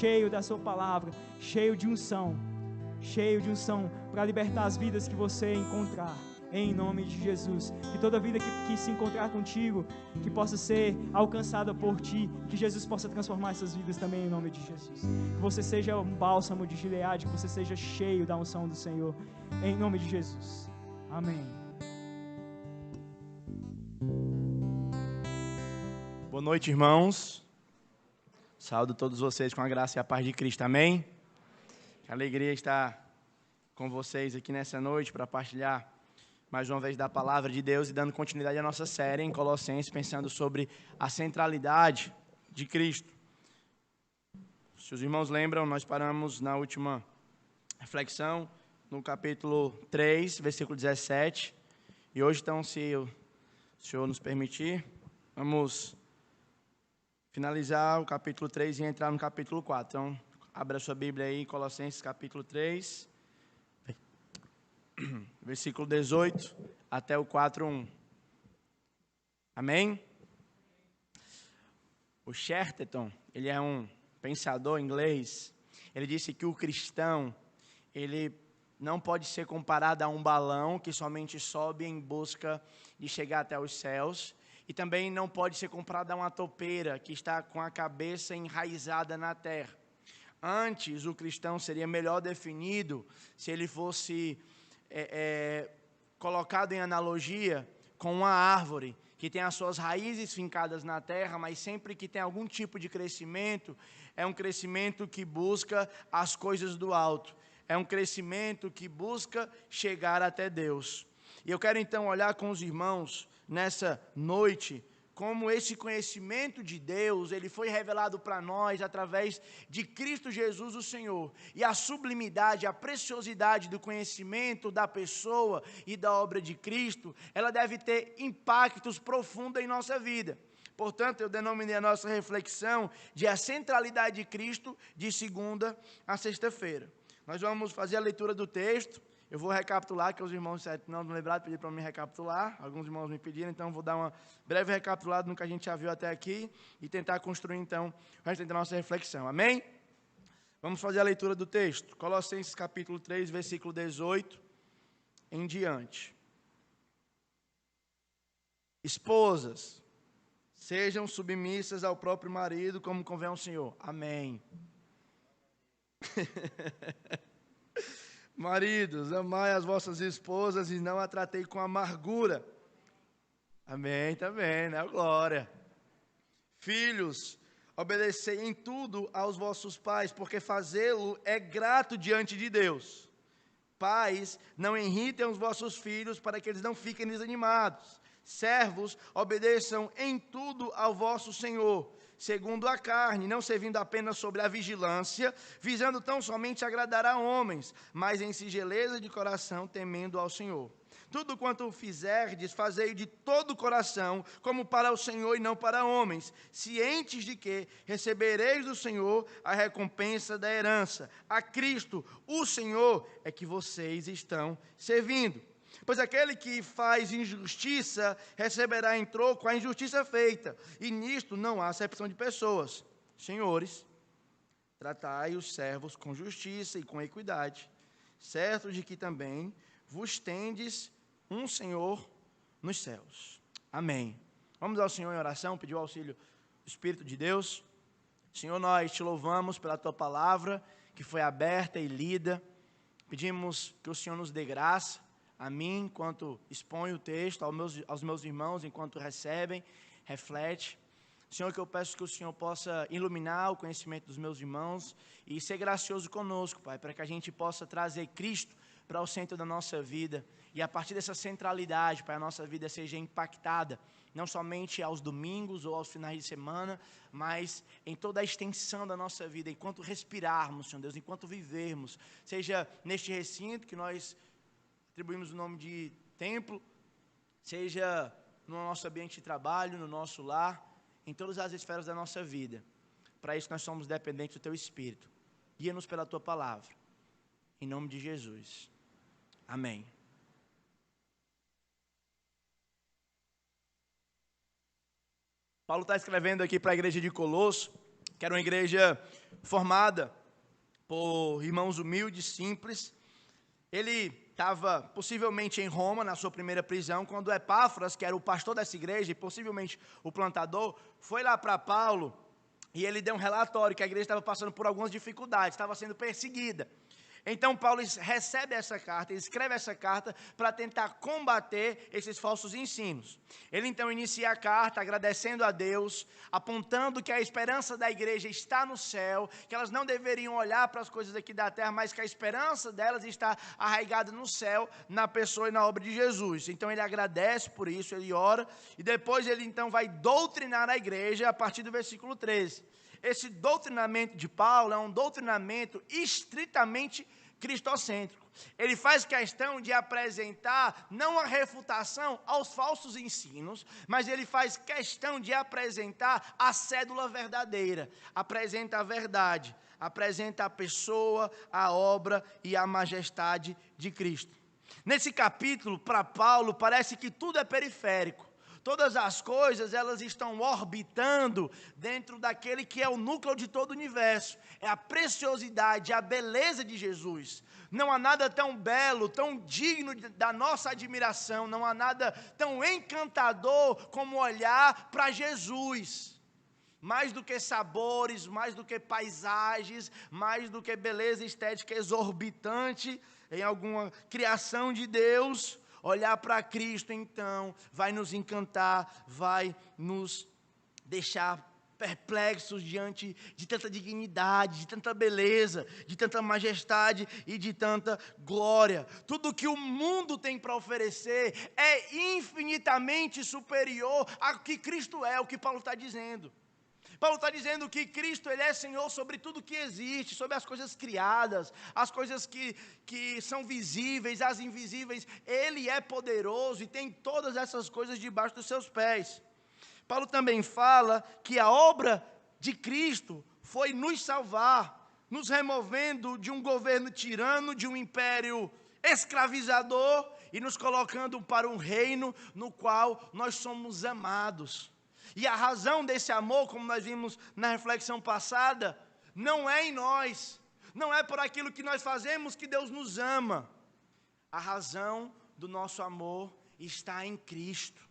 cheio da sua palavra, cheio de unção para libertar as vidas que você encontrar, em nome de Jesus. Que toda vida que se encontrar contigo, que possa ser alcançada por ti, que Jesus possa transformar essas vidas também, em nome de Jesus. Que você seja um bálsamo de Gileade, que você seja cheio da unção do Senhor, em nome de Jesus. Amém. Boa noite, irmãos. Saúdo todos vocês com a graça e a paz de Cristo. Amém? Que alegria estar com vocês aqui nessa noite para partilhar mais uma vez da palavra de Deus e dando continuidade à nossa série em Colossenses, pensando sobre a centralidade de Cristo. Se os irmãos lembram, nós paramos na última reflexão no capítulo 3, versículo 17. E hoje, então, se o Senhor nos permitir, vamos finalizar o capítulo 3 e entrar no capítulo 4. Então, abra a sua Bíblia aí, Colossenses capítulo 3, versículo 18 até o 4:1. Amém? O Chesterton, ele é um pensador inglês. Ele disse que o cristão, ele não pode ser comparado a um balão que somente sobe em busca de chegar até os céus. E também não pode ser comparado a uma topeira que está com a cabeça enraizada na terra. Antes, o cristão seria melhor definido se ele fosse colocado em analogia com uma árvore que tem as suas raízes fincadas na terra, mas sempre que tem algum tipo de crescimento, é um crescimento que busca as coisas do alto. É um crescimento que busca chegar até Deus. E eu quero então olhar com os irmãos nessa noite, como esse conhecimento de Deus, ele foi revelado para nós através de Cristo Jesus, o Senhor. E a sublimidade, a preciosidade do conhecimento da pessoa e da obra de Cristo, ela deve ter impactos profundos em nossa vida. Portanto, eu denominei a nossa reflexão de a centralidade de Cristo de segunda a sexta-feira. Nós vamos fazer a leitura do texto. Eu vou recapitular, que os irmãos não lembraram, pediram para me recapitular. Alguns irmãos me pediram, então vou dar uma breve recapitulada no que a gente já viu até aqui e tentar construir, então, o resto da nossa reflexão. Amém? Vamos fazer a leitura do texto. Colossenses capítulo 3, versículo 18 em diante. Esposas, sejam submissas ao próprio marido, como convém ao Senhor. Amém. Maridos, amai as vossas esposas e não a tratei com amargura. Amém, também, né? Glória. Filhos, obedecei em tudo aos vossos pais, porque fazê-lo é grato diante de Deus. Pais, não irritem os vossos filhos para que eles não fiquem desanimados. Servos, obedeçam em tudo ao vosso Senhor, segundo a carne, não servindo apenas sobre a vigilância, visando tão somente agradar a homens, mas em singeleza de coração, temendo ao Senhor. Tudo quanto fizerdes, fazei de todo o coração, como para o Senhor e não para homens, cientes de que recebereis do Senhor a recompensa da herança. A Cristo, o Senhor, é que vocês estão servindo. Pois aquele que faz injustiça receberá em troco a injustiça feita, e nisto não há acepção de pessoas. Senhores, tratai os servos com justiça e com equidade, certo de que também vos tendes um Senhor nos céus. Amém. Vamos ao Senhor em oração, pedir o auxílio do Espírito de Deus. Senhor, nós te louvamos pela tua palavra, que foi aberta e lida. Pedimos que o Senhor nos dê graça, a mim, enquanto exponho o texto, aos meus irmãos, enquanto recebem, reflete. Senhor, que eu peço que o Senhor possa iluminar o conhecimento dos meus irmãos e ser gracioso conosco, Pai, para que a gente possa trazer Cristo para o centro da nossa vida. E a partir dessa centralidade, Pai, a nossa vida seja impactada, não somente aos domingos ou aos finais de semana, mas em toda a extensão da nossa vida, enquanto respirarmos, Senhor Deus, enquanto vivermos, seja neste recinto que nós atribuímos o nome de templo, seja no nosso ambiente de trabalho, no nosso lar, em todas as esferas da nossa vida. Para isso nós somos dependentes do Teu Espírito. Guia-nos pela Tua palavra. Em nome de Jesus. Amém. Paulo está escrevendo aqui para a igreja de Colosso, que era uma igreja formada por irmãos humildes, simples. Ele estava possivelmente em Roma, na sua primeira prisão, quando Epáfras, que era o pastor dessa igreja e possivelmente o plantador, foi lá para Paulo e ele deu um relatório que a igreja estava passando por algumas dificuldades, estava sendo perseguida. Então Paulo recebe essa carta, ele escreve essa carta para tentar combater esses falsos ensinos. Ele então inicia a carta agradecendo a Deus, apontando que a esperança da igreja está no céu, que elas não deveriam olhar para as coisas aqui da terra, mas que a esperança delas está arraigada no céu, na pessoa e na obra de Jesus. Então ele agradece por isso, ele ora, e depois ele então vai doutrinar a igreja a partir do versículo 13. Esse doutrinamento de Paulo é um doutrinamento estritamente cristocêntrico. Ele faz questão de apresentar não a refutação aos falsos ensinos, mas ele faz questão de apresentar a cédula verdadeira. Apresenta a verdade, apresenta a pessoa, a obra e a majestade de Cristo. Nesse capítulo, para Paulo, parece que tudo é periférico. Todas as coisas, elas estão orbitando dentro daquele que é o núcleo de todo o universo. É a preciosidade, a beleza de Jesus. Não há nada tão belo, tão digno da nossa admiração, não há nada tão encantador como olhar para Jesus. Mais do que sabores, mais do que paisagens, mais do que beleza estética exorbitante em alguma criação de Deus, olhar para Cristo, então, vai nos encantar, vai nos deixar perplexos diante de tanta dignidade, de tanta beleza, de tanta majestade e de tanta glória. Tudo que o mundo tem para oferecer é infinitamente superior ao que Cristo é, o que Paulo está dizendo. Paulo está dizendo que Cristo, Ele é Senhor sobre tudo que existe, sobre as coisas criadas, as coisas que são visíveis, as invisíveis. Ele é poderoso e tem todas essas coisas debaixo dos seus pés. Paulo também fala que a obra de Cristo foi nos salvar, nos removendo de um governo tirano, de um império escravizador e nos colocando para um reino no qual nós somos amados. E a razão desse amor, como nós vimos na reflexão passada, não é em nós, não é por aquilo que nós fazemos que Deus nos ama. A razão do nosso amor está em Cristo.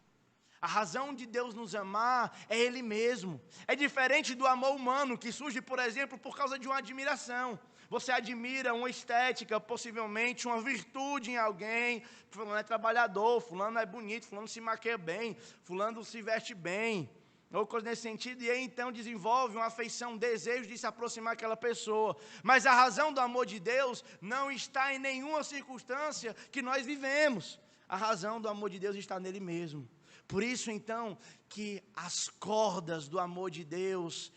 A razão de Deus nos amar é Ele mesmo. É diferente do amor humano, que surge, por exemplo, por causa de uma admiração. Você admira uma estética, possivelmente uma virtude em alguém. Fulano é trabalhador, fulano é bonito, fulano se maquia bem, fulano se veste bem, ou coisa nesse sentido, e aí então desenvolve uma afeição, um desejo de se aproximar daquela pessoa. Mas a razão do amor de Deus não está em nenhuma circunstância que nós vivemos. A razão do amor de Deus está nele mesmo. Por isso, então, que as cordas do amor de Deus,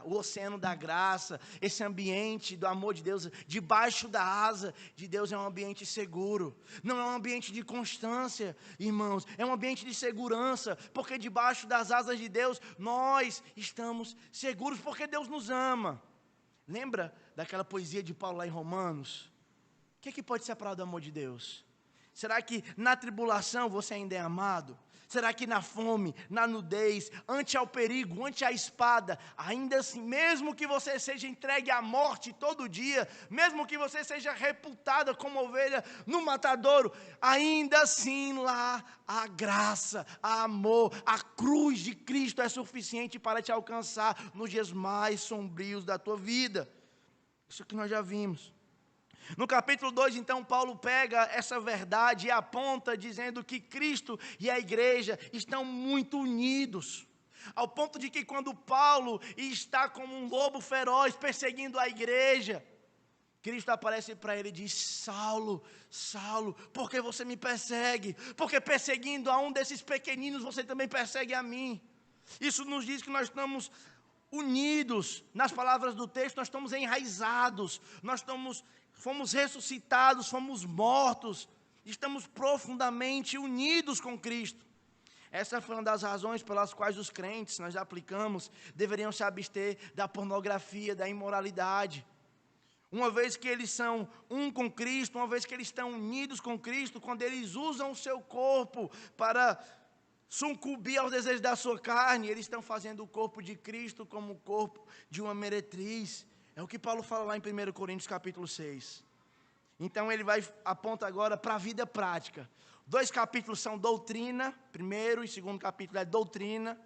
o oceano da graça, esse ambiente do amor de Deus, debaixo da asa de Deus, é um ambiente seguro. Não é um ambiente de constância, irmãos, é um ambiente de segurança, porque debaixo das asas de Deus, nós estamos seguros, porque Deus nos ama. Lembra daquela poesia de Paulo lá em Romanos? O que pode separar do amor de Deus? Será que na tribulação você ainda é amado? Será que na fome, na nudez, ante ao perigo, ante a espada, ainda assim, mesmo que você seja entregue à morte todo dia, mesmo que você seja reputada como ovelha no matadouro, ainda assim lá a graça, a amor, a cruz de Cristo é suficiente para te alcançar nos dias mais sombrios da tua vida. Isso que nós já vimos. No capítulo 2, então, Paulo pega essa verdade e aponta dizendo que Cristo e a igreja estão muito unidos, ao ponto de que quando Paulo está como um lobo feroz perseguindo a igreja, Cristo aparece para ele e diz: Saulo, Saulo, por que você me persegue? Porque perseguindo a um desses pequeninos, você também persegue a mim. Isso nos diz que nós estamos unidos. Nas palavras do texto, nós estamos enraizados, fomos ressuscitados, fomos mortos, estamos profundamente unidos com Cristo. Essa foi uma das razões pelas quais os crentes, nós aplicamos, deveriam se abster da pornografia, da imoralidade. Uma vez que eles são um com Cristo, uma vez que eles estão unidos com Cristo, quando eles usam o seu corpo para sucumbir aos desejos da sua carne. Eles estão fazendo o corpo de Cristo como o corpo de uma meretriz. É o que Paulo fala lá em 1 Coríntios capítulo 6. Então ele aponta agora para a vida prática. 2 capítulos são doutrina, primeiro e segundo capítulo é doutrina,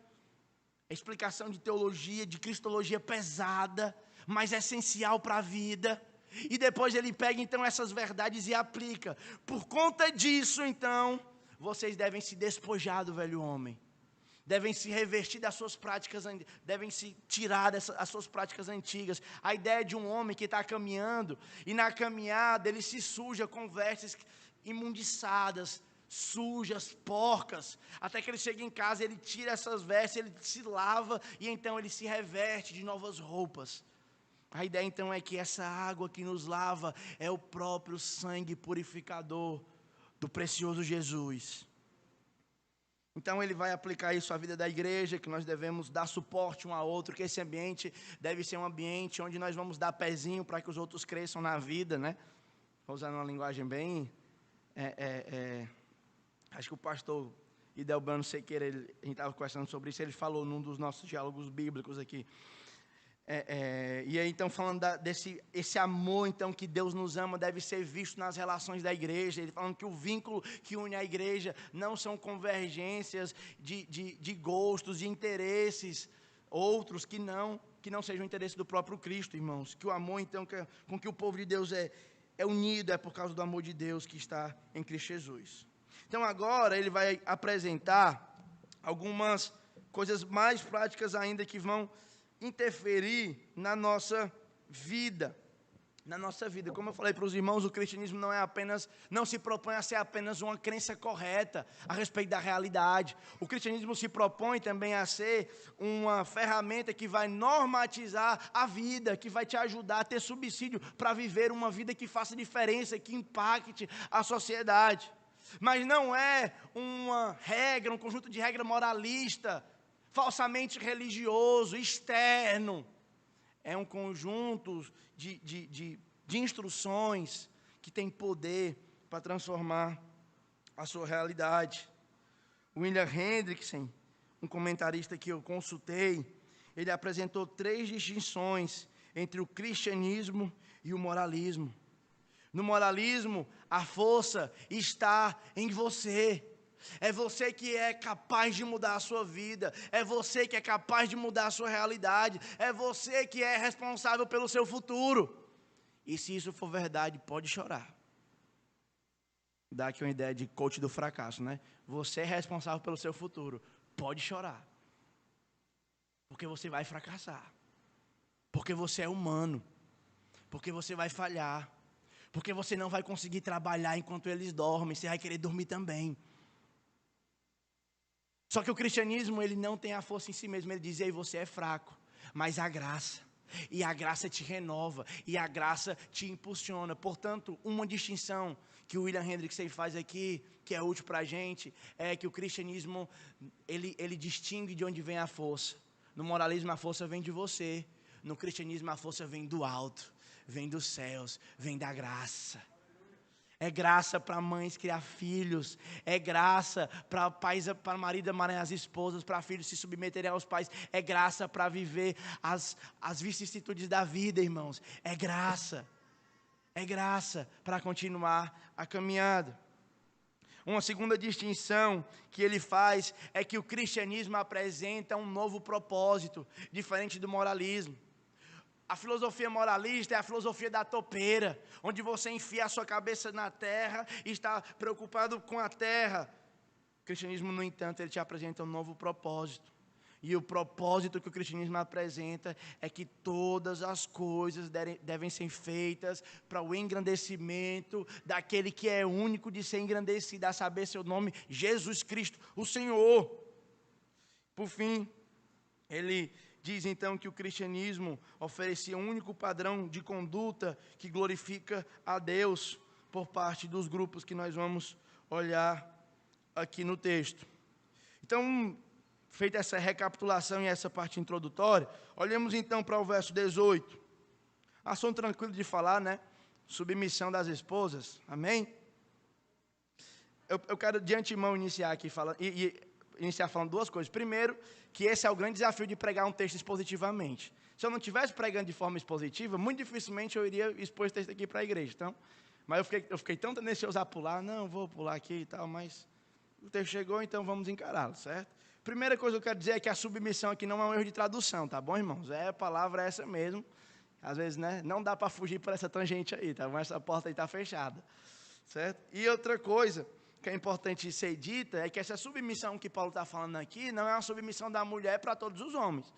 explicação de teologia, de cristologia pesada, mas essencial para a vida. E depois ele pega então essas verdades e aplica. Por conta disso, então, vocês devem se despojar do velho homem. Devem se revestir das suas práticas, devem se tirar as suas práticas antigas. A ideia de um homem que está caminhando, e na caminhada ele se suja com vestes imundiçadas, sujas, porcas, até que ele chega em casa, ele tira essas vestes, ele se lava, e então ele se reveste de novas roupas. A ideia então é que essa água que nos lava é o próprio sangue purificador do precioso Jesus. Então ele vai aplicar isso à vida da igreja, que nós devemos dar suporte um ao outro, que esse ambiente deve ser um ambiente onde nós vamos dar pezinho para que os outros cresçam na vida, né? Vou usar uma linguagem bem... acho que o pastor Idelbano Sequeira, a gente estava conversando sobre isso, ele falou num dos nossos diálogos bíblicos aqui. E aí então falando esse amor então que Deus nos ama deve ser visto nas relações da igreja. Ele falando que o vínculo que une a igreja não são convergências de gostos, de interesses outros que não sejam o interesse do próprio Cristo, irmãos. Que o amor então com que o povo de Deus é unido é por causa do amor de Deus que está em Cristo Jesus. Então agora ele vai apresentar algumas coisas mais práticas ainda que vão interferir na nossa vida. Como eu falei para os irmãos, o cristianismo não se propõe a ser apenas uma crença correta a respeito da realidade. O cristianismo se propõe também a ser uma ferramenta que vai normatizar a vida, que vai te ajudar a ter subsídio para viver uma vida que faça diferença, que impacte a sociedade. Mas não é uma regra, um conjunto de regra moralista, falsamente religioso, externo. É um conjunto de instruções que tem poder para transformar a sua realidade. William Hendrickson, um comentarista que eu consultei, ele apresentou 3 distinções entre o cristianismo e o moralismo. No moralismo, a força está em você. É você que é capaz de mudar a sua vida. É você que é capaz de mudar a sua realidade. É você que é responsável pelo seu futuro. E se isso for verdade, pode chorar. Dá aqui uma ideia de coach do fracasso, né? Você é responsável pelo seu futuro. Pode chorar. Porque você vai fracassar. Porque você é humano. Porque você vai falhar. Porque você não vai conseguir trabalhar enquanto eles dormem. Você vai querer dormir também. Só que o cristianismo, ele não tem a força em si mesmo. Ele diz, ei, você é fraco, mas a graça. E a graça te renova. E a graça te impulsiona. Portanto, uma distinção que o William Hendrickson faz aqui, que é útil para a gente, é que o cristianismo, ele distingue de onde vem a força. No moralismo, a força vem de você. No cristianismo, a força vem do alto. Vem dos céus, vem da graça. É graça para mães criar filhos. É graça para pais, para marido amarem as esposas, para filhos se submeterem aos pais. É graça para viver as vicissitudes da vida, irmãos. É graça. É graça para continuar a caminhada. Uma segunda distinção que ele faz é que o cristianismo apresenta um novo propósito, diferente do moralismo. A filosofia moralista é a filosofia da topeira, onde você enfia a sua cabeça na terra e está preocupado com a terra. O cristianismo, no entanto, ele te apresenta um novo propósito. E o propósito que o cristianismo apresenta é que todas as coisas devem ser feitas para o engrandecimento daquele que é único de ser engrandecido, a saber seu nome, Jesus Cristo, o Senhor. Por fim, ele diz então que o cristianismo oferecia um único padrão de conduta que glorifica a Deus por parte dos grupos que nós vamos olhar aqui no texto. Então, feita essa recapitulação e essa parte introdutória, olhemos então para o verso 18. Assunto tranquilo de falar, né? Submissão das esposas, amém? Eu quero de antemão iniciar aqui falando, iniciar falando duas coisas. Primeiro, que esse é o grande desafio de pregar um texto expositivamente. Se eu não estivesse pregando de forma expositiva, muito dificilmente eu iria expor esse texto aqui para a igreja. Então, mas eu fiquei tão tendencioso a pular, não, vou pular aqui e tal, mas o texto chegou, então vamos encará-lo, certo? Primeira coisa que eu quero dizer é que a submissão aqui não é um erro de tradução, tá bom, irmãos? A palavra é essa mesmo. Às vezes, né, não dá para fugir por essa tangente aí, tá bom? Essa porta aí está fechada, certo? E outra coisa que é importante ser dita é que essa submissão que Paulo está falando aqui não é uma submissão da mulher para todos os homens.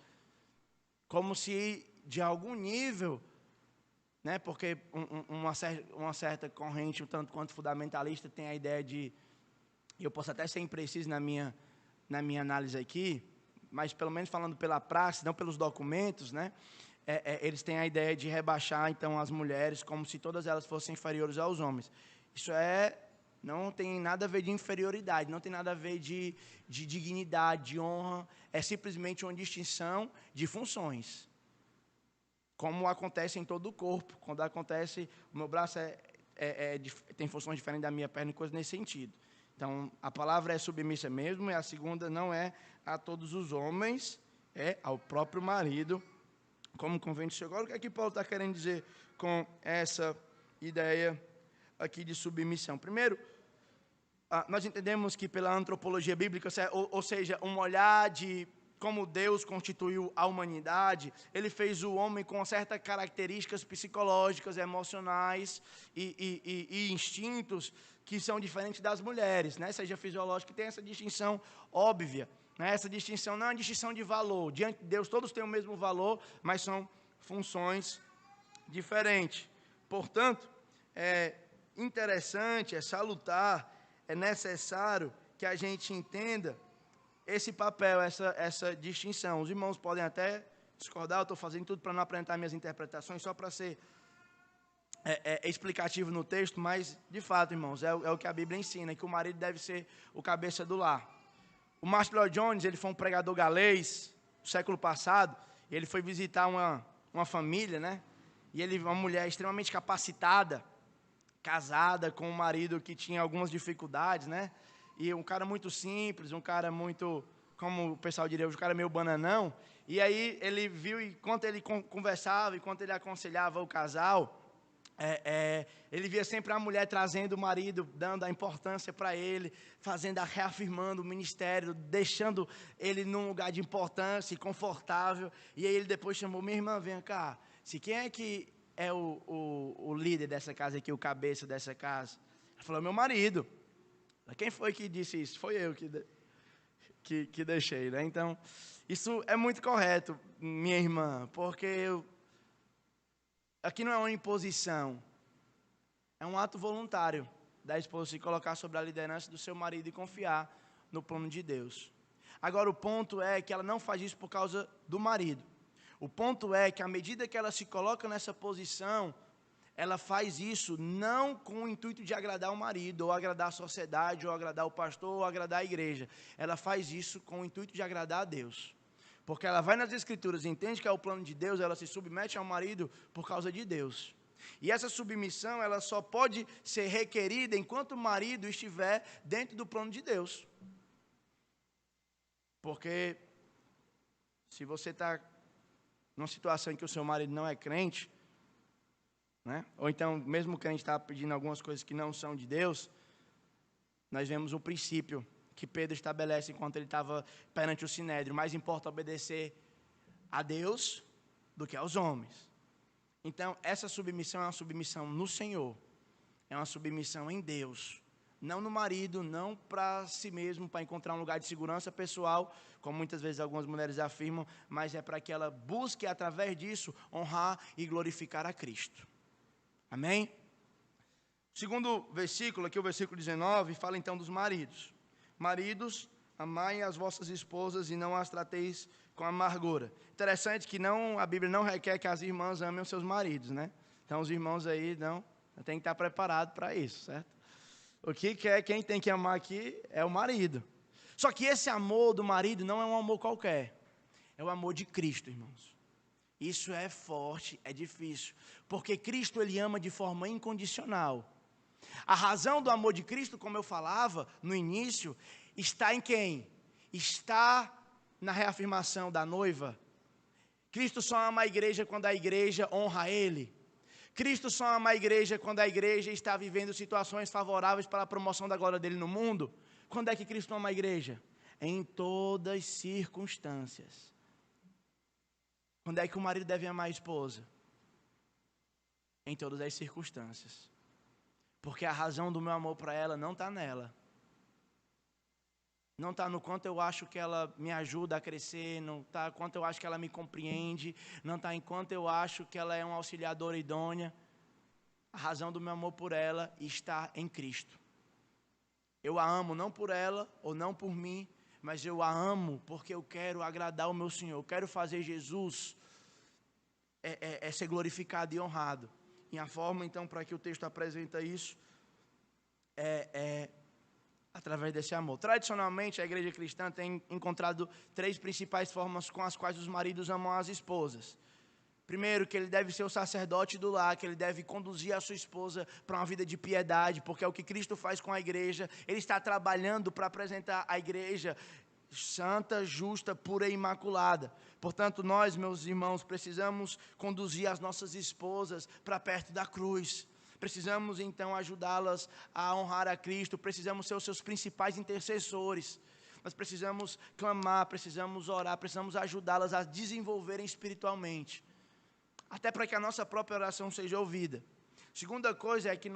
Como se de algum nível, né, porque uma certa corrente, um tanto quanto fundamentalista, tem a ideia de, eu posso até ser impreciso na minha análise aqui, mas pelo menos falando pela praxe, não pelos documentos, né, eles têm a ideia de rebaixar então as mulheres como se todas elas fossem inferiores aos homens. Isso não tem nada a ver de inferioridade, não tem nada a ver de dignidade, de honra, é simplesmente uma distinção de funções. Como acontece em todo o corpo. Quando acontece, o meu braço tem funções diferentes da minha perna e coisas nesse sentido. Então, a palavra é submissa mesmo, e a segunda não é a todos os homens, é ao próprio marido, como convém dizer. Agora, o que é que Paulo está querendo dizer com essa ideia aqui de submissão? Primeiro, nós entendemos que pela antropologia bíblica, ou seja, um olhar de como Deus constituiu a humanidade, ele fez o homem com certas características psicológicas, emocionais e instintos que são diferentes das mulheres, né? Seja fisiológico, que tem essa distinção óbvia, né? Essa distinção não é uma distinção de valor. Diante de Deus, todos têm o mesmo valor, mas são funções diferentes. Portanto, é interessante, é salutar, é necessário que a gente entenda esse papel, essa distinção. Os irmãos podem até discordar, eu estou fazendo tudo para não apresentar minhas interpretações, só para ser explicativo no texto, mas, de fato, irmãos, é o que a Bíblia ensina, que o marido deve ser o cabeça do lar. O Martyn Lloyd-Jones, ele foi um pregador galês, do século passado, e ele foi visitar uma família, né? E uma mulher extremamente capacitada, casada com um marido que tinha algumas dificuldades, né? E um cara muito simples, um cara muito, como o pessoal diria, um cara meio bananão. E aí ele viu, enquanto ele conversava, enquanto ele aconselhava o casal, ele via sempre a mulher trazendo o marido, dando a importância para ele, reafirmando o ministério, deixando ele num lugar de importância e confortável. E aí ele depois chamou: minha irmã, vem cá, quem é que é o líder dessa casa aqui, o cabeça dessa casa? Ela falou: meu marido. Quem foi que disse isso? Foi eu que deixei, né? Então, isso é muito correto, minha irmã, porque aqui não é uma imposição, é um ato voluntário da esposa se colocar sobre a liderança do seu marido e confiar no plano de Deus. Agora, o ponto é que ela não faz isso por causa do marido. O ponto é que, à medida que ela se coloca nessa posição, ela faz isso não com o intuito de agradar o marido, ou agradar a sociedade, ou agradar o pastor, ou agradar a igreja. Ela faz isso com o intuito de agradar a Deus. Porque ela vai nas Escrituras e entende que é o plano de Deus, ela se submete ao marido por causa de Deus. E essa submissão, ela só pode ser requerida enquanto o marido estiver dentro do plano de Deus. Porque se você está numa situação em que o seu marido não é crente, né? Ou então, mesmo o crente está pedindo algumas coisas que não são de Deus, nós vemos o princípio que Pedro estabelece enquanto ele estava perante o Sinédrio: mais importa obedecer a Deus do que aos homens. Então, essa submissão é uma submissão no Senhor, é uma submissão em Deus, não no marido, não para si mesmo, para encontrar um lugar de segurança pessoal, como muitas vezes algumas mulheres afirmam, mas é para que ela busque, através disso, honrar e glorificar a Cristo. Amém? O segundo versículo, aqui o versículo 19, fala então dos maridos. Maridos, amai as vossas esposas e não as trateis com amargura. Interessante que a Bíblia não requer que as irmãs amem os seus maridos, né? Então os irmãos aí tem que estar preparado para isso, certo? Quem tem que amar aqui é o marido. Só que esse amor do marido não é um amor qualquer. É o amor de Cristo, irmãos. Isso é forte, é difícil, porque Cristo, ele ama de forma incondicional. A razão do amor de Cristo, como eu falava no início, está em quem? está na reafirmação da noiva. Cristo só ama a igreja quando a igreja honra Ele. Cristo só ama a igreja quando a igreja está vivendo situações favoráveis para a promoção da glória dele no mundo. Quando é que Cristo ama a igreja? Em todas as circunstâncias. Quando é que o marido deve amar a esposa? Em todas as circunstâncias. Porque a razão do meu amor para ela não está nela. Não está no quanto eu acho que ela me ajuda a crescer, não está no quanto eu acho que ela me compreende, não está em quanto eu acho que ela é uma auxiliadora idônea. A razão do meu amor por ela está em Cristo. Eu a amo não por ela ou não por mim, mas eu a amo porque eu quero agradar o meu Senhor. Eu quero fazer Jesus ser glorificado e honrado. E a forma, então, para que o texto apresenta isso através desse amor. Tradicionalmente, a igreja cristã tem encontrado 3 principais formas com as quais os maridos amam as esposas. Primeiro, que ele deve ser o sacerdote do lar, que ele deve conduzir a sua esposa para uma vida de piedade, porque é o que Cristo faz com a igreja. Ele está trabalhando para apresentar a igreja santa, justa, pura e imaculada. Portanto, nós, meus irmãos, precisamos conduzir as nossas esposas para perto da cruz. Precisamos, então, ajudá-las a honrar a Cristo. Precisamos ser os seus principais intercessores. Nós precisamos clamar, precisamos orar, precisamos ajudá-las a desenvolverem espiritualmente. Até para que a nossa própria oração seja ouvida. Segunda coisa é que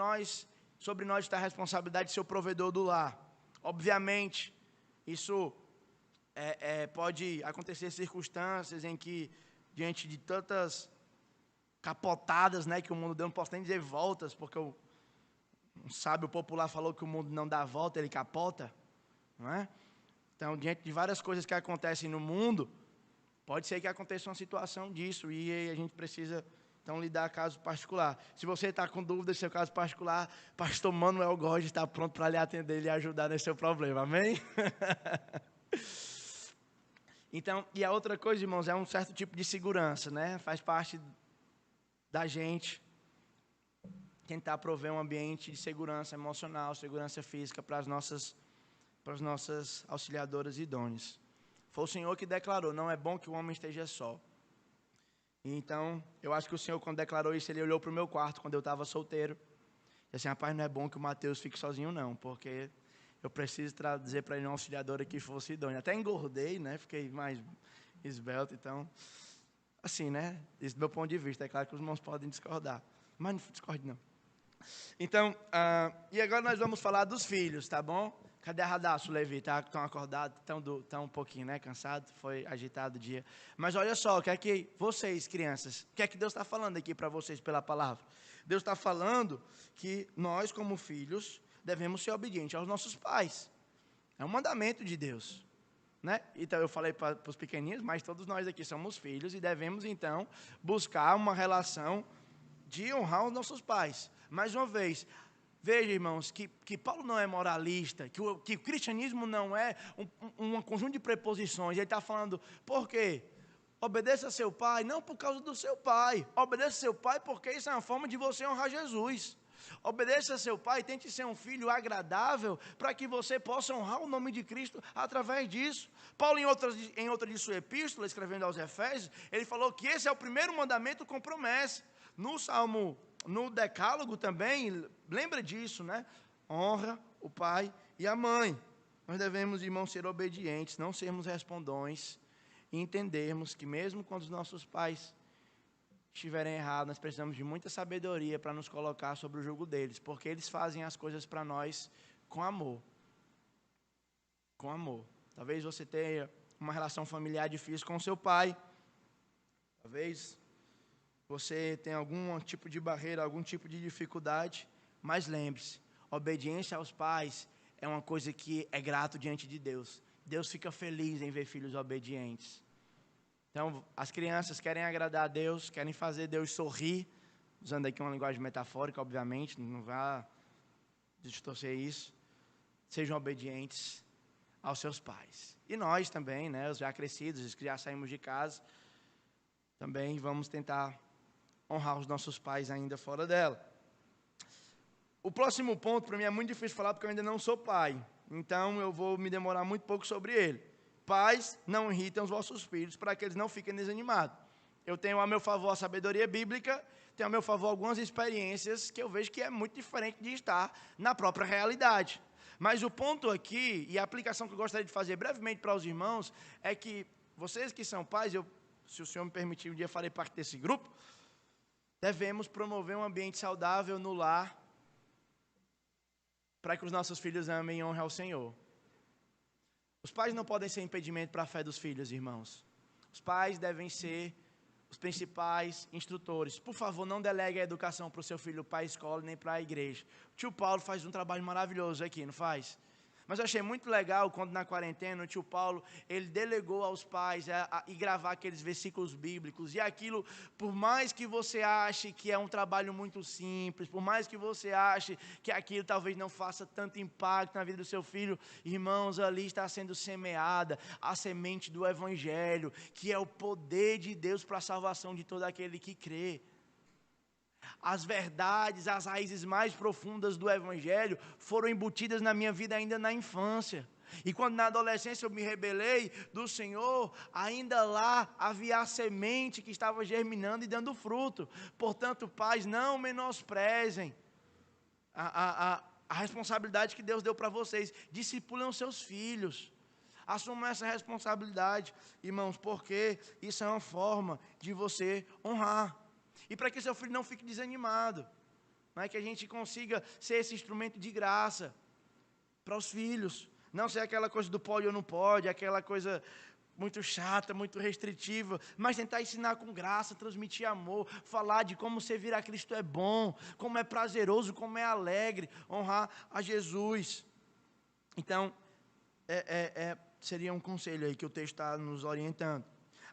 sobre nós está a responsabilidade de ser o provedor do lar. Obviamente, isso pode acontecer circunstâncias em que, diante de tantas capotadas, né, que o mundo deu, não posso nem dizer voltas, porque um sábio popular falou que o mundo não dá volta, ele capota, não é? Então, diante de várias coisas que acontecem no mundo, pode ser que aconteça uma situação disso, e a gente precisa, então, lidar com caso particular. Se você está com dúvida do seu caso particular, pastor Manuel Gorge está pronto para lhe atender e lhe ajudar nesse seu problema, amém? Então, e a outra coisa, irmãos, é um certo tipo de segurança, né? Faz parte da gente tentar prover um ambiente de segurança emocional, segurança física para as nossas auxiliadoras idôneas. Foi o Senhor que declarou, não é bom que o homem esteja só. Então, eu acho que o Senhor, quando declarou isso, Ele olhou para o meu quarto, quando eu estava solteiro, e assim, rapaz, não é bom que o Mateus fique sozinho não, porque eu preciso dizer para ele uma auxiliadora que fosse idônea. Até engordei, né, fiquei mais esbelto, então... Assim, né? Isso do meu ponto de vista. É claro que os irmãos podem discordar. Mas não discorde, não. Então, e agora nós vamos falar dos filhos, tá bom? Cadê a Radasso, Levi? Estão acordados? Estão um pouquinho, né? Cansados? Foi agitado o dia. Mas olha só, o que é que vocês, crianças, o que é que Deus está falando aqui para vocês pela palavra? Deus está falando que nós, como filhos, devemos ser obedientes aos nossos pais. É um mandamento de Deus. Né? Então eu falei para os pequeninos, mas todos nós aqui somos filhos e devemos então buscar uma relação de honrar os nossos pais. Mais uma vez, veja, irmãos, que Paulo não é moralista, que o cristianismo não é um conjunto de preposições. Ele está falando, por quê? Obedeça a seu pai, não por causa do seu pai. Obedeça a seu pai porque isso é uma forma de você honrar Jesus. Obedeça a seu pai, tente ser um filho agradável para que você possa honrar o nome de Cristo através disso. Paulo, em outra de sua epístola, escrevendo aos Efésios, ele falou que esse é o primeiro mandamento com promessa. No Decálogo também, lembra disso, né? Honra o pai e a mãe. Nós devemos, irmãos, ser obedientes, não sermos respondões e entendermos que mesmo quando os nossos pais estiverem errados, nós precisamos de muita sabedoria para nos colocar sobre o jugo deles, porque eles fazem as coisas para nós com amor. Com amor. Talvez você tenha uma relação familiar difícil com o seu pai. Talvez você tenha algum tipo de barreira, algum tipo de dificuldade. Mas lembre-se, obediência aos pais é uma coisa que é grato diante de Deus. Deus fica feliz em ver filhos obedientes. Então, as crianças querem agradar a Deus, querem fazer Deus sorrir, usando aqui uma linguagem metafórica, obviamente, não vá distorcer isso. Sejam obedientes aos seus pais. E nós também, né, os já crescidos, os que já saímos de casa, também vamos tentar honrar os nossos pais ainda fora dela. O próximo ponto, para mim, é muito difícil falar, porque eu ainda não sou pai. Então, eu vou me demorar muito pouco sobre ele. Pais, não irritem os vossos filhos, para que eles não fiquem desanimados. Eu tenho a meu favor a sabedoria bíblica, tenho a meu favor algumas experiências que eu vejo que é muito diferente de estar na própria realidade. Mas o ponto aqui, e a aplicação que eu gostaria de fazer brevemente para os irmãos, é que vocês que são pais, se o Senhor me permitir, um dia farei parte desse grupo, devemos promover um ambiente saudável no lar, para que os nossos filhos amem e honrem ao Senhor. Os pais não podem ser impedimento para a fé dos filhos, irmãos. Os pais devem ser os principais instrutores. Por favor, não delegue a educação para o seu filho para a escola nem para a igreja. O tio Paulo faz um trabalho maravilhoso aqui, não faz? Mas eu achei muito legal quando na quarentena o tio Paulo, ele delegou aos pais e gravar aqueles versículos bíblicos. E aquilo, por mais que você ache que é um trabalho muito simples, por mais que você ache que aquilo talvez não faça tanto impacto na vida do seu filho, irmãos, ali está sendo semeada a semente do Evangelho, que é o poder de Deus para a salvação de todo aquele que crê. As verdades, as raízes mais profundas do Evangelho foram embutidas na minha vida ainda na infância. E quando na adolescência eu me rebelei do Senhor, ainda lá havia a semente que estava germinando e dando fruto. Portanto, pais, não menosprezem a responsabilidade que Deus deu para vocês. Discipulem os seus filhos. Assumam essa responsabilidade, irmãos, porque isso é uma forma de você honrar. E para que seu filho não fique desanimado, não é? Que a gente consiga ser esse instrumento de graça para os filhos, não ser aquela coisa do pode ou não pode, aquela coisa muito chata, muito restritiva, mas tentar ensinar com graça, transmitir amor, falar de como servir a Cristo é bom, como é prazeroso, como é alegre, honrar a Jesus. Então, seria um conselho aí que o texto está nos orientando.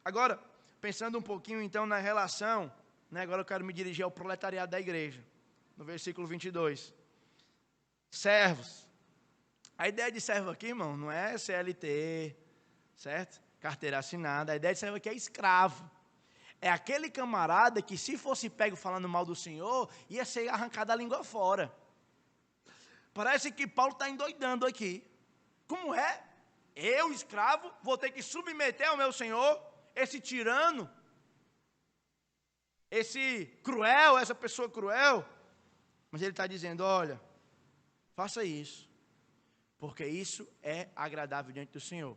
Agora, pensando um pouquinho então na relação, agora eu quero me dirigir ao proletariado da igreja, no versículo 22. Servos. A ideia de servo aqui, irmão, não é CLT, certo? Carteira assinada. A ideia de servo aqui é escravo. É aquele camarada que, se fosse pego falando mal do Senhor, ia ser arrancado a língua fora. Parece que Paulo está endoidando aqui. Como é? Eu, escravo, vou ter que submeter ao meu Senhor, esse tirano, esse cruel, essa pessoa cruel. Mas ele está dizendo, olha, faça isso, porque isso é agradável diante do Senhor.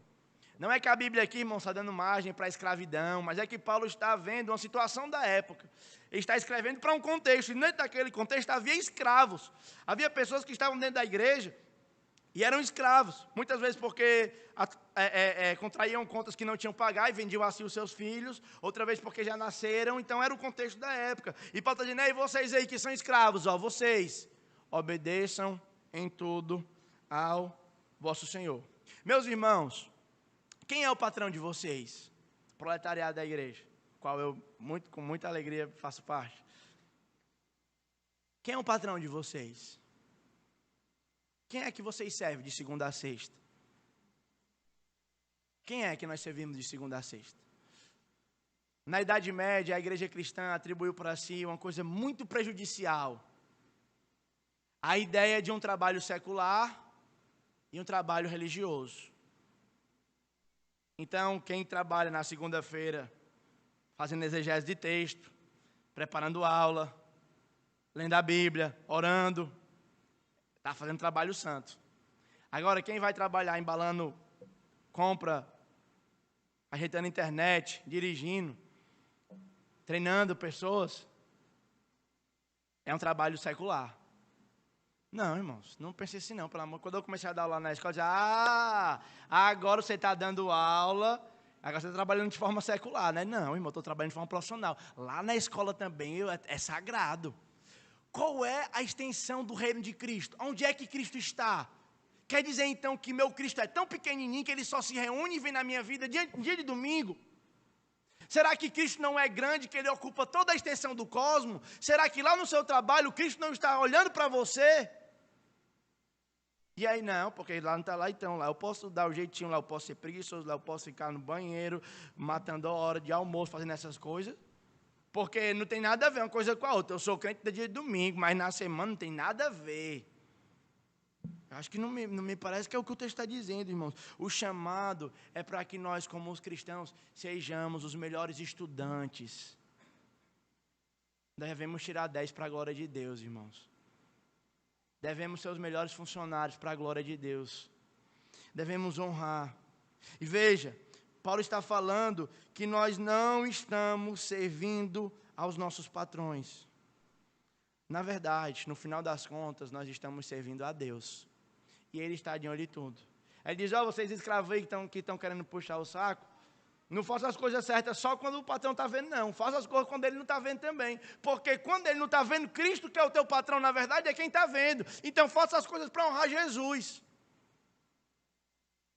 Não é que a Bíblia aqui, irmão, está dando margem para a escravidão, mas é que Paulo está vendo uma situação da época. Ele está escrevendo para um contexto, e dentro daquele contexto havia escravos. Havia pessoas que estavam dentro da igreja e eram escravos, muitas vezes porque contraíam contas que não tinham pagar e vendiam assim os seus filhos, outra vez porque já nasceram, então era o contexto da época. E Paulo está dizendo, ei, vocês aí que são escravos, ó, vocês obedeçam em tudo ao vosso Senhor. Meus irmãos, quem é o patrão de vocês? Proletariado da igreja, qual eu com muita alegria faço parte. Quem é o patrão de vocês? Quem é que vocês servem de segunda a sexta? Quem é que nós servimos de segunda a sexta? Na Idade Média, a igreja cristã atribuiu para si uma coisa muito prejudicial. A ideia de um trabalho secular e um trabalho religioso. Então, quem trabalha na segunda-feira, fazendo exegese de texto, preparando aula, lendo a Bíblia, orando, está fazendo trabalho santo. Agora, quem vai trabalhar embalando compra, ajeitando internet, dirigindo, treinando pessoas, é um trabalho secular. Não, irmãos, não pense assim não, pelo amor. Quando eu comecei a dar aula na escola, eu dizia, agora você está dando aula, agora você está trabalhando de forma secular, né? Não, irmão, estou trabalhando de forma profissional. Lá na escola também é sagrado. Qual é a extensão do reino de Cristo? Onde é que Cristo está? Quer dizer então que meu Cristo é tão pequenininho que ele só se reúne e vem na minha vida dia de domingo? Será que Cristo não é grande, que ele ocupa toda a extensão do cosmos? Será que lá no seu trabalho Cristo não está olhando para você? E aí não, porque lá não está lá, então lá eu posso dar o jeitinho, lá eu posso ser preguiçoso, lá eu posso ficar no banheiro, matando a hora de almoço, fazendo essas coisas. Porque não tem nada a ver uma coisa com a outra. Eu sou crente do dia de domingo, mas na semana não tem nada a ver. Acho que não me parece que é o que o texto está dizendo, irmãos. O chamado é para que nós, como os cristãos, sejamos os melhores estudantes. Devemos tirar 10 para a glória de Deus, irmãos. Devemos ser os melhores funcionários para a glória de Deus. Devemos honrar. E veja, Paulo está falando que nós não estamos servindo aos nossos patrões. Na verdade, no final das contas, nós estamos servindo a Deus. E Ele está de olho em tudo. Ele diz, vocês escravos aí que estão querendo puxar o saco, não façam as coisas certas só quando o patrão está vendo, não. Faça as coisas quando ele não está vendo também. Porque quando ele não está vendo, Cristo, que é o teu patrão, na verdade, é quem está vendo. Então, faça as coisas para honrar Jesus.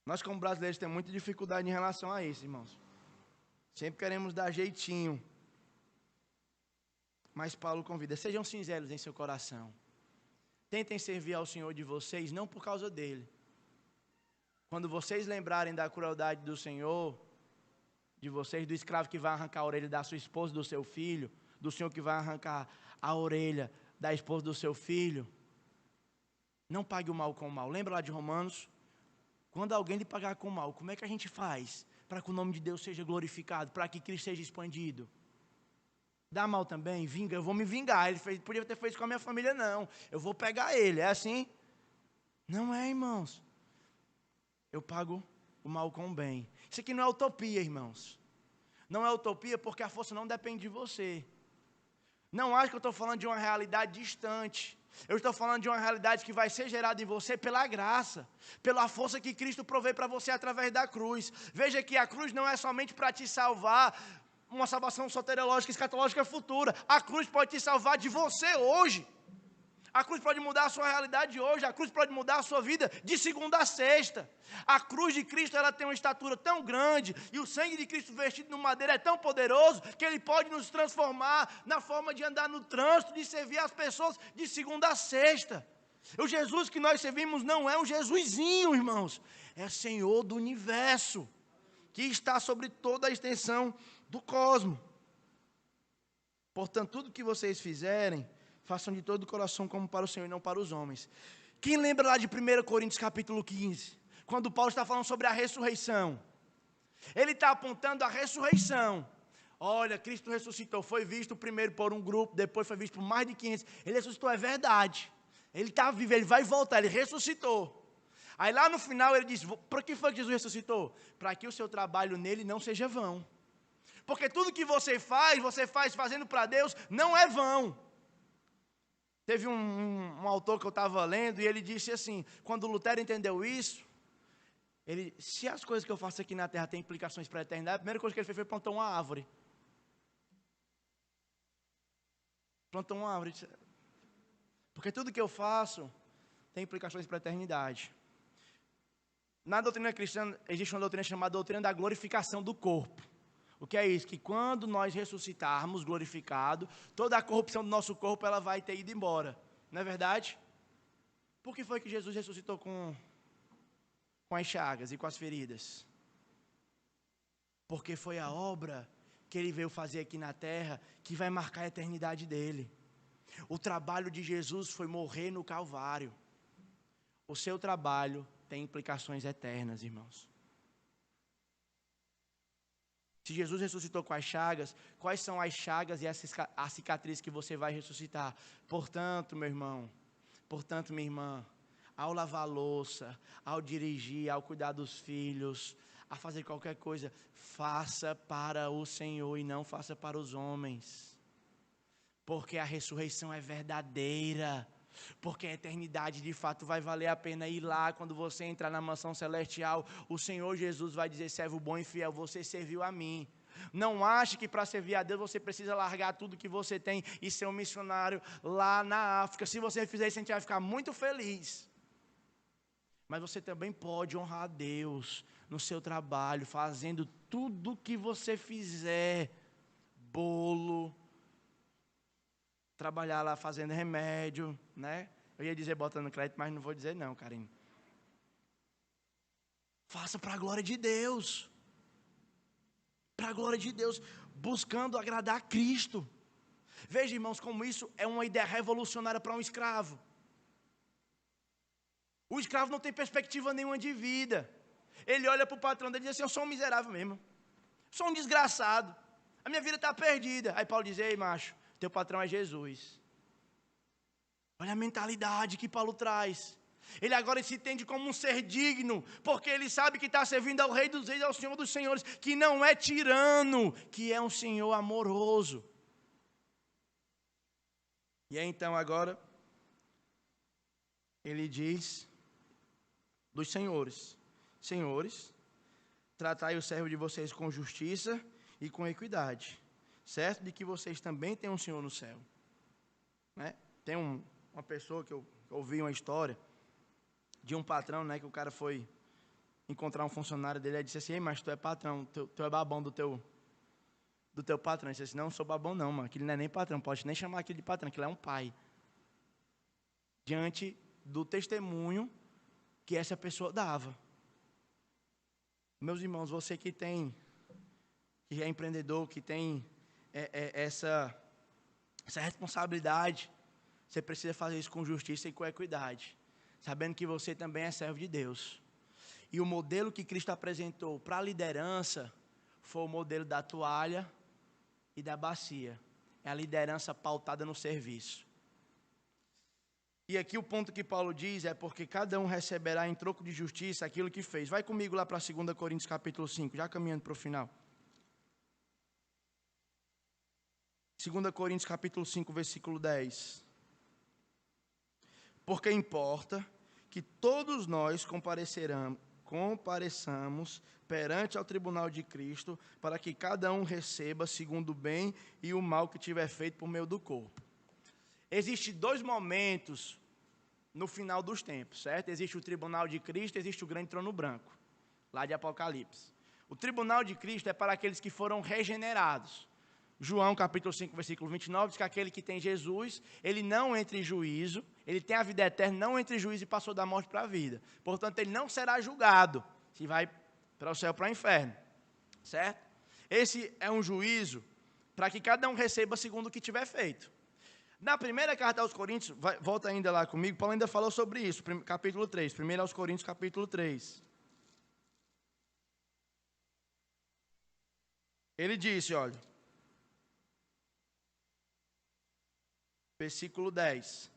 Nós, como brasileiros, temos muita dificuldade em relação a isso, irmãos. Sempre queremos dar jeitinho. Mas Paulo convida, sejam sinceros em seu coração. Tentem servir ao Senhor de vocês, não por causa dele. Quando vocês lembrarem da crueldade do Senhor, de vocês, do escravo que vai arrancar a orelha da sua esposa, do seu filho, do Senhor que vai arrancar a orelha da esposa do seu filho, não pague o mal com o mal. Lembra lá de Romanos? Quando alguém lhe pagar com o mal, como é que a gente faz para que o nome de Deus seja glorificado, para que Cristo seja expandido? Dá mal também? Vinga, eu vou me vingar. Ele podia ter feito com a minha família, não. Eu vou pegar ele, é assim? Não é, irmãos. Eu pago o mal com o bem. Isso aqui não é utopia, irmãos. Não é utopia porque a força não depende de você. Não acho que eu estou falando de uma realidade distante. Eu estou falando de uma realidade que vai ser gerada em você pela graça, pela força que Cristo provê para você através da cruz. Veja que a cruz não é somente para te salvar, uma salvação soteriológica, escatológica futura. A cruz pode te salvar de você hoje. A cruz pode mudar a sua realidade hoje. A cruz pode mudar a sua vida de segunda a sexta. A cruz de Cristo, ela tem uma estatura tão grande, e o sangue de Cristo vestido no madeiro é tão poderoso, que ele pode nos transformar na forma de andar no trânsito, de servir as pessoas de segunda a sexta. O Jesus que nós servimos não é um Jesusinho, irmãos. É Senhor do universo, que está sobre toda a extensão do cosmos. Portanto, tudo que vocês fizerem, façam de todo o coração como para o Senhor e não para os homens. Quem lembra lá de 1 Coríntios capítulo 15? Quando Paulo está falando sobre a ressurreição. Ele está apontando a ressurreição. Olha, Cristo ressuscitou, foi visto primeiro por um grupo, depois foi visto por mais de 500. Ele ressuscitou, é verdade. Ele está vivo, ele vai voltar, ele ressuscitou. Aí lá no final ele diz, para que foi que Jesus ressuscitou? Para que o seu trabalho nele não seja vão. Porque tudo que você faz fazendo para Deus, não é vão. Teve um autor que eu estava lendo e ele disse assim, quando Lutero entendeu isso, se as coisas que eu faço aqui na terra têm implicações para a eternidade, a primeira coisa que ele fez foi plantar uma árvore. Plantou uma árvore. Porque tudo que eu faço tem implicações para a eternidade. Na doutrina cristã existe uma doutrina chamada doutrina da glorificação do corpo. O que é isso? Que quando nós ressuscitarmos glorificado, toda a corrupção do nosso corpo ela vai ter ido embora. Não é verdade? Por que foi que Jesus ressuscitou com as chagas e com as feridas? Porque foi a obra que ele veio fazer aqui na terra que vai marcar a eternidade dele. O trabalho de Jesus foi morrer no Calvário. O seu trabalho tem implicações eternas, irmãos. Se Jesus ressuscitou com as chagas, quais são as chagas e a cicatriz que você vai ressuscitar? Portanto, meu irmão, portanto, minha irmã, ao lavar a louça, ao dirigir, ao cuidar dos filhos, a fazer qualquer coisa, faça para o Senhor e não faça para os homens. Porque a ressurreição é verdadeira. Porque a eternidade de fato vai valer a pena ir lá. Quando você entrar na mansão celestial, o Senhor Jesus vai dizer, servo bom e fiel, você serviu a mim. Não ache que para servir a Deus você precisa largar tudo que você tem e ser um missionário lá na África. Se você fizer isso, a gente vai ficar muito feliz. Mas você também pode honrar a Deus no seu trabalho, fazendo tudo que você fizer. Bolo, trabalhar lá fazendo remédio, né? Eu ia dizer botando crédito, mas não vou dizer não, Karine. Faça para a glória de Deus. Para a glória de Deus, buscando agradar a Cristo. Veja, irmãos, como isso é uma ideia revolucionária para um escravo. O escravo não tem perspectiva nenhuma de vida. Ele olha para o patrão dele e diz assim, eu sou um miserável mesmo. Sou um desgraçado. A minha vida está perdida. Aí Paulo diz, ei macho, teu patrão é Jesus. Olha a mentalidade que Paulo traz. Ele agora se entende como um ser digno, porque ele sabe que está servindo ao Rei dos Reis, ao Senhor dos Senhores, que não é tirano, que é um Senhor amoroso. E aí então agora, ele diz dos senhores, senhores, tratai o servo de vocês com justiça e com equidade, certo? De que vocês também têm um Senhor no céu. Né? Tem uma pessoa que eu ouvi uma história, de um patrão, né, que o cara foi encontrar um funcionário dele, e disse assim, ei, mas tu é patrão, tu é babão do teu patrão. Ele disse assim, não sou babão não, mano, aquele não é nem patrão, pode nem chamar aquele de patrão, aquele é um pai. Diante do testemunho que essa pessoa dava. Meus irmãos, você que é empreendedor, que tem essa responsabilidade, você precisa fazer isso com justiça e com equidade, sabendo que você também é servo de Deus. E o modelo que Cristo apresentou para a liderança foi o modelo da toalha e da bacia. É a liderança pautada no serviço. E aqui o ponto que Paulo diz é porque cada um receberá em troco de justiça aquilo que fez. Vai comigo lá para 2 Coríntios capítulo 5, já caminhando para o final. 2 Coríntios capítulo 5, versículo 10. Porque importa que todos nós compareçamos perante ao tribunal de Cristo, para que cada um receba segundo o bem e o mal que tiver feito por meio do corpo. Existem dois momentos no final dos tempos, certo? Existe o tribunal de Cristo, existe o grande trono branco, lá de Apocalipse. O tribunal de Cristo é para aqueles que foram regenerados. João capítulo 5, versículo 29, diz que aquele que tem Jesus, ele não entra em juízo, ele tem a vida eterna, não entra em juízo e passou da morte para a vida. Portanto, ele não será julgado, se vai para o céu ou para o inferno, certo? Esse é um juízo para que cada um receba segundo o que tiver feito. Na primeira carta aos Coríntios, volta ainda lá comigo, Paulo ainda falou sobre isso, capítulo 3, 1 aos Coríntios capítulo 3. Ele disse, olha, versículo 10.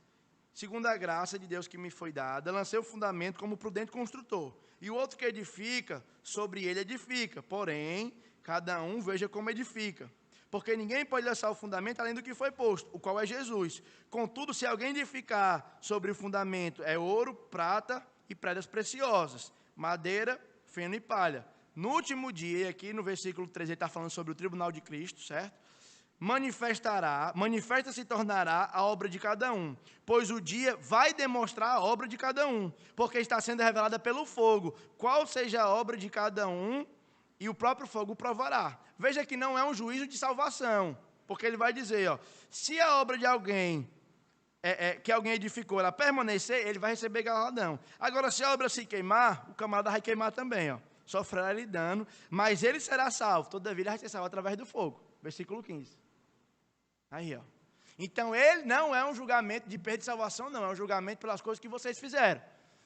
Segundo a graça de Deus que me foi dada, lancei o fundamento como prudente construtor. E o outro que edifica, sobre ele edifica. Porém, cada um veja como edifica. Porque ninguém pode lançar o fundamento além do que foi posto, o qual é Jesus. Contudo, se alguém edificar sobre o fundamento, é ouro, prata e pedras preciosas, madeira, feno e palha. No último dia, aqui no versículo 13, ele está falando sobre o tribunal de Cristo, certo? Manifesta se tornará a obra de cada um, pois o dia vai demonstrar a obra de cada um, porque está sendo revelada pelo fogo, qual seja a obra de cada um, e o próprio fogo provará. Veja que não é um juízo de salvação, porque ele vai dizer, ó, se a obra de alguém, que alguém edificou, ela permanecer, ele vai receber galardão. Agora, se a obra se queimar, o camarada vai queimar também, ó, sofrerá ele dano, mas ele será salvo, todavia ele vai ser salvo através do fogo. Versículo 15. Aí, ó. Então, ele não é um julgamento de perda de salvação, não. É um julgamento pelas coisas que vocês fizeram.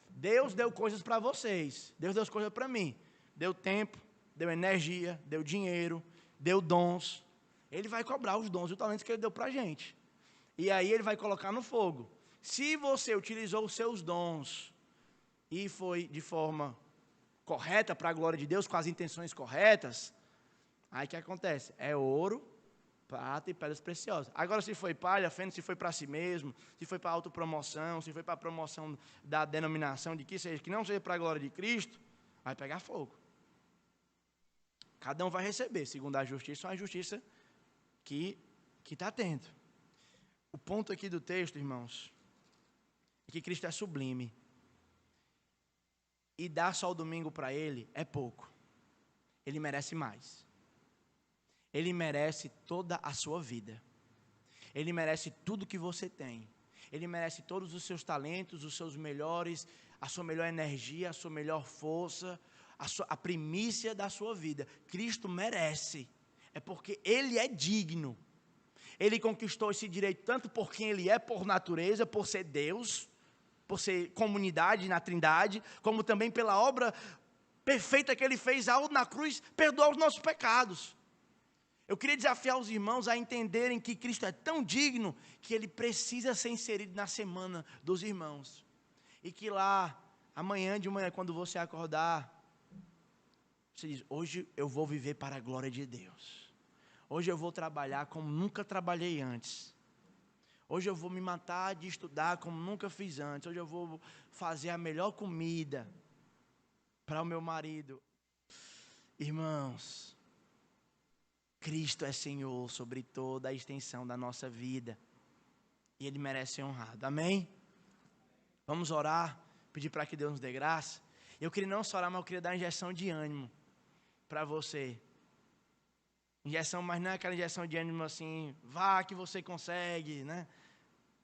Deus deu coisas para vocês. Deus deu coisas para mim. Deu tempo, deu energia, deu dinheiro, deu dons. Ele vai cobrar os dons e os talentos que ele deu para a gente. E aí ele vai colocar no fogo. Se você utilizou os seus dons e foi de forma correta para a glória de Deus, com as intenções corretas, aí o que acontece? É ouro, prata e pedras preciosas. Agora, se foi palha, feno, se foi para si mesmo, se foi para autopromoção, se foi para a promoção da denominação de que seja, que não seja para a glória de Cristo, vai pegar fogo. Cada um vai receber, segundo a justiça, uma justiça que está tendo. O ponto aqui do texto, irmãos, é que Cristo é sublime. E dar só o domingo para Ele é pouco. Ele merece mais. Ele merece toda a sua vida. Ele merece tudo que você tem. Ele merece todos os seus talentos, os seus melhores, a sua melhor energia, a sua melhor força, a primícia da sua vida. Cristo merece. É porque Ele é digno. Ele conquistou esse direito tanto por quem Ele é, por natureza, por ser Deus, por ser comunidade na Trindade, como também pela obra perfeita que Ele fez na cruz, perdoar os nossos pecados. Eu queria desafiar os irmãos a entenderem que Cristo é tão digno que Ele precisa ser inserido na semana dos irmãos. E que lá, amanhã de manhã, quando você acordar, você diz, hoje eu vou viver para a glória de Deus. Hoje eu vou trabalhar como nunca trabalhei antes. Hoje eu vou me matar de estudar como nunca fiz antes. Hoje eu vou fazer a melhor comida para o meu marido. Irmãos, Cristo é Senhor sobre toda a extensão da nossa vida. E Ele merece ser honrado. Amém? Vamos orar, pedir para que Deus nos dê graça. Eu queria não só orar, mas eu queria dar uma injeção de ânimo para você. Injeção, mas não é aquela injeção de ânimo assim, vá que você consegue, né?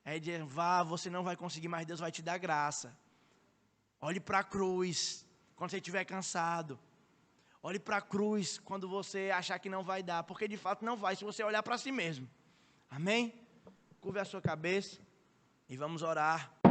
É de vá, você não vai conseguir, mas Deus vai te dar graça. Olhe para a cruz, quando você estiver cansado. Olhe para a cruz quando você achar que não vai dar, porque de fato não vai, se você olhar para si mesmo. Amém? Curve a sua cabeça e vamos orar.